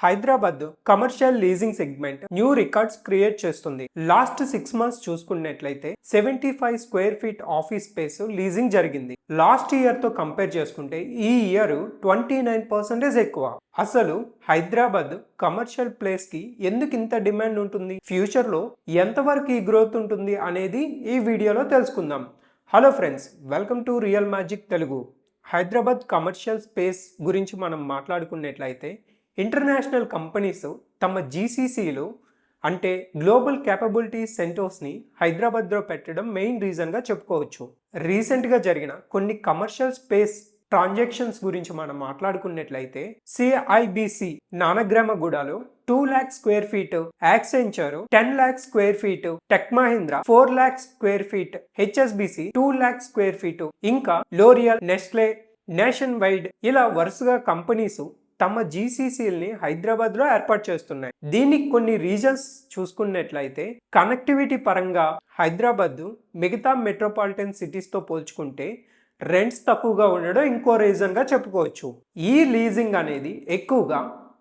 Hyderabad commercial leasing segment new records create చేస్తుంది. Last 6 months చూసుకున్నట్లయితే 75 square feet office space leasing జరిగింది. Last year తో compare చేసుకుంటే ఈ ఇయర్ 29% ఎక్కువ. అసలు హైదరాబాద్ కమర్షియల్ ప్లేస్ కి ఎందుకు ఇంత డిమాండ్ ఉంటుంది, ఫ్యూచర్ లో ఎంతవరకు ఈ గ్రోత్ ఉంటుంది అనేది ఈ వీడియోలో తెలుసుకుందాం. Hello friends, welcome to real magic Telugu. Hyderabad commercial space గురించి మనం మాట్లాడుకున్నట్లయితే ఇంటర్నేషనల్ కంపెనీస్ తమ జీసీసీలు అంటే గ్లోబల్ క్యాపబిలిటీ సెంటర్స్ని హైదరాబాద్లో పెట్టడం మెయిన్ రీజన్గా చెప్పుకోవచ్చు. రీసెంట్గా జరిగిన కొన్ని కమర్షియల్ స్పేస్ ట్రాన్సాక్షన్స్ గురించి మనం మాట్లాడుకున్నట్లయితే సిఐబిసి నానగ్రామగూడలో 2 lakh square feet, Accenture 10 lakh square feet, tech Mahindra 4 lakh square feet, HSBC 2 lakh square feet, ఇంకా లోరియల్, నెస్లే, నేషన్ వైడ్ ఇలా వరుసగా కంపెనీస్ తమ జీసీసీల్ని హైదరాబాద్లో ఏర్పాటు చేస్తున్నాయి. దీనికి కొన్ని రీజన్స్ చూసుకున్నట్లయితే కనెక్టివిటీ పరంగా హైదరాబాద్ మిగతా మెట్రోపాలిటన్ సిటీస్తో పోల్చుకుంటే రెంట్స్ తక్కువగా ఉండడం ఇంకో రీజన్గా చెప్పుకోవచ్చు. ఈ లీజింగ్ అనేది ఎక్కువగా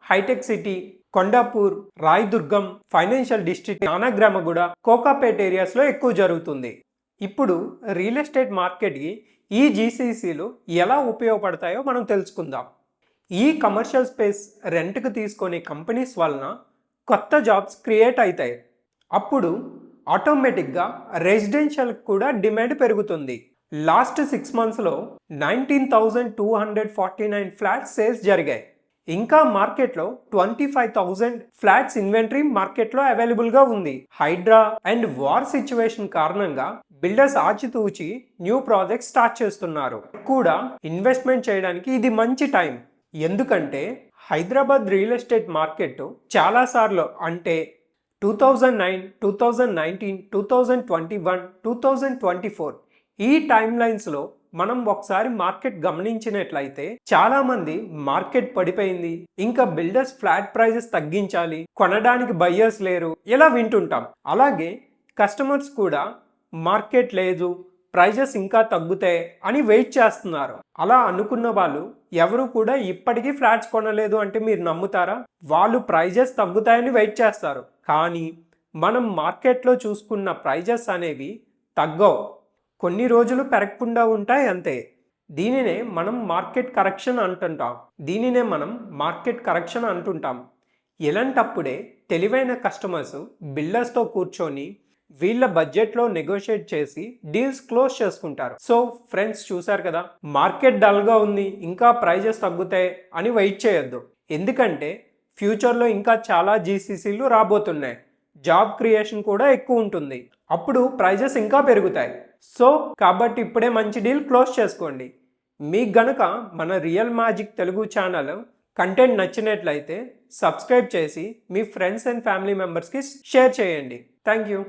hitech city, Kondapur, Rayadurgam, financial district, Nanakramguda, Kokapet ఏరియాస్లో ఎక్కువ జరుగుతుంది. ఇప్పుడు రియల్ ఎస్టేట్ మార్కెట్కి ఈ జీసీసీలు ఎలా ఉపయోగపడతాయో మనం తెలుసుకుందాం. ఈ కమర్షియల్ స్పేస్ రెంట్కి తీసుకునే కంపెనీస్ వలన కొత్త జాబ్స్ క్రియేట్ అవుతాయి. అప్పుడు ఆటోమేటిక్గా రెసిడెన్షియల్కి కూడా డిమాండ్ పెరుగుతుంది. లాస్ట్ 6 monthsలో 19,249 ఫ్లాట్స్ సేల్స్ జరిగాయి. ఇంకా మార్కెట్లో 25,000 ఫ్లాట్స్ ఇన్వెంటరీ మార్కెట్లో అవైలబుల్గా ఉంది. హైడ్రా అండ్ వార్ సిచ్యువేషన్ కారణంగా బిల్డర్స్ ఆచితూచి న్యూ ప్రాజెక్ట్ స్టార్ట్ చేస్తున్నారు. కూడా ఇన్వెస్ట్మెంట్ చేయడానికి ఇది మంచి టైం. ఎందుకంటే హైదరాబాద్ రియల్ ఎస్టేట్ మార్కెట్ చాలాసార్లు అంటే 2009, 2019, 2021, 2024 ఈ టైమ్ లైన్స్లో మనం ఒకసారి మార్కెట్ గమనించినట్లయితే చాలా మంది మార్కెట్ పడిపోయింది, ఇంకా బిల్డర్స్ ఫ్లాట్ ప్రైజెస్ తగ్గించాలి, కొనడానికి బయ్యర్స్ లేరు ఇలా వింటుంటాం. అలాగే కస్టమర్స్ కూడా మార్కెట్ లేదు, ప్రైజెస్ ఇంకా తగ్గుతాయి అని వెయిట్ చేస్తున్నారు. అలా అనుకున్న వాళ్ళు ఎవరు కూడా ఇప్పటికీ ఫ్లాట్స్ కొనలేదు అంటే మీరు నమ్ముతారా? వాళ్ళు ప్రైజెస్ తగ్గుతాయని వెయిట్ చేస్తారు, కానీ మనం మార్కెట్లో చూసుకున్న ప్రైజెస్ అనేవి తగ్గవు, కొన్ని రోజులు పెరగకుండా ఉంటాయి అంతే. దీనినే మనం మార్కెట్ కరెక్షన్ అంటుంటాం. ఇలాంటప్పుడే తెలివైన కస్టమర్స్ బిల్డర్స్తో కూర్చొని వీళ్ళ బడ్జెట్లో నెగోషియేట్ చేసి డీల్స్ క్లోజ్ చేసుకుంటారు. సో ఫ్రెండ్స్, చూసారు కదా, మార్కెట్ డల్గా ఉంది, ఇంకా ప్రైజెస్ తగ్గుతాయి అని వెయిట్ చేయొద్దు. ఎందుకంటే ఫ్యూచర్లో ఇంకా చాలా జీసీసీలు రాబోతున్నాయి, జాబ్ క్రియేషన్ కూడా ఎక్కువ ఉంటుంది, అప్పుడు ప్రైజెస్ ఇంకా పెరుగుతాయి. సో కాబట్టి ఇప్పుడే మంచి డీల్ క్లోజ్ చేసుకోండి. మీకు గనుక మన real magic Telugu channel content నచ్చినట్లయితే సబ్స్క్రైబ్ చేసి మీ ఫ్రెండ్స్ అండ్ ఫ్యామిలీ మెంబర్స్కి షేర్ చేయండి. Thank you.